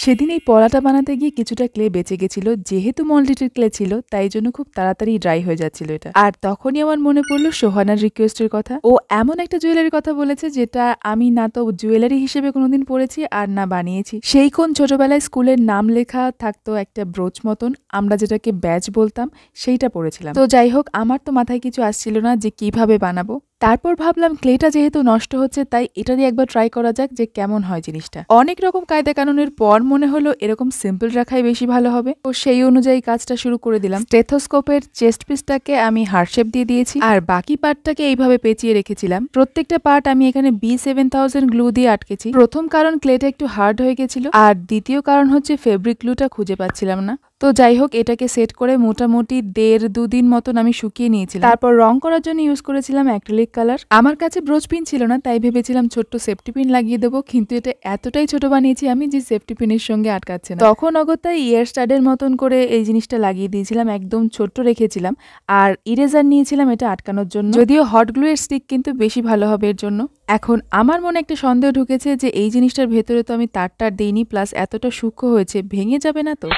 সেদিন এই পলাটা বানাতে গিয়ে কিছুটা ক্লে বেঁচে গেছিল। যেহেতু মল্টিটের ক্লে ছিল তাই জন্য খুব তাড়াতাড়ি ড্রাই হয়ে যাচ্ছিল এটা। আর তখনই আমার মনে পড়লো সোহানার রিকোয়েস্টের কথা। ও এমন একটা জুয়েলারির কথা বলেছে যেটা আমি না তো জুয়েলারি হিসেবে কোনোদিন পড়েছি আর না বানিয়েছি। সেইক্ষণ ছোটবেলায় স্কুলের নাম লেখা থাকতো একটা ব্রোচ মতন, আমরা যেটাকে ব্যাজ বলতাম, সেইটা পড়েছিলাম। তো যাই হোক, আমার তো মাথায় কিছু আসছিল না যে কিভাবে বানাবো। তারপর ভাবলাম ক্লেটা যেহেতু নষ্ট হচ্ছে তাই এটা দিয়ে একবার ট্রাই করা যাক যে কেমন হয় জিনিসটা। অনেক রকম কায়দা কানুনের পর মনে হলো এরকম সিম্পল রাখাই বেশি ভালো হবে। তো সেই অনুযায়ী কাজটা শুরু করে দিলাম। স্টেথোস্কোপের চেস্ট পিসটাকে আমি হার্ট শেপ দিয়ে দিয়েছি আর বাকি পার্টটাকে এইভাবে পেঁচিয়ে রেখেছিলাম। প্রত্যেকটা পার্ট আমি এখানে B7000 গ্লু দিয়ে আটকেছি। প্রথম কারণ ক্লেটা একটু হার্ড হয়ে গেছিল, আর দ্বিতীয় কারণ হচ্ছে ফেব্রিক গ্লুটা খুঁজে পাচ্ছিলাম না। তো যাই হোক, এটাকে সেট করে মোটামুটি 1.5-2 দিন মতন আমি শুকিয়ে নিয়েছিলাম। তারপর রং করার জন্য ইউজ করেছিলাম অ্যাক্রিলিক কালার। আমার কাছে ব্রোচ পিন ছিল না তাই ভেবেছিলাম ছোট্ট সেফটি পিন লাগিয়ে দেবো, কিন্তু এটা এতটাই ছোট বানিয়েছি আমি যে সেফটি পিনের সঙ্গে আটকাচ্ছে না। তখন অগত্যায় ইয়ার স্টাডের মতন করে এই জিনিসটা লাগিয়ে দিয়েছিলাম, একদম ছোট্ট রেখেছিলাম। আর ইরেজার নিয়েছিলাম এটা আটকানোর জন্য, যদিও হট গ্লু এর স্টিক কিন্তু বেশি ভালো হবে এর জন্য। এখন আমার মনে একটা সন্দেহ ঢুকেছে যে এই জিনিসটার ভেতরে তো আমি তার দিইনি, প্লাস এতটা সূক্ষ্ম হয়েছে, ভেঙে যাবে না তো?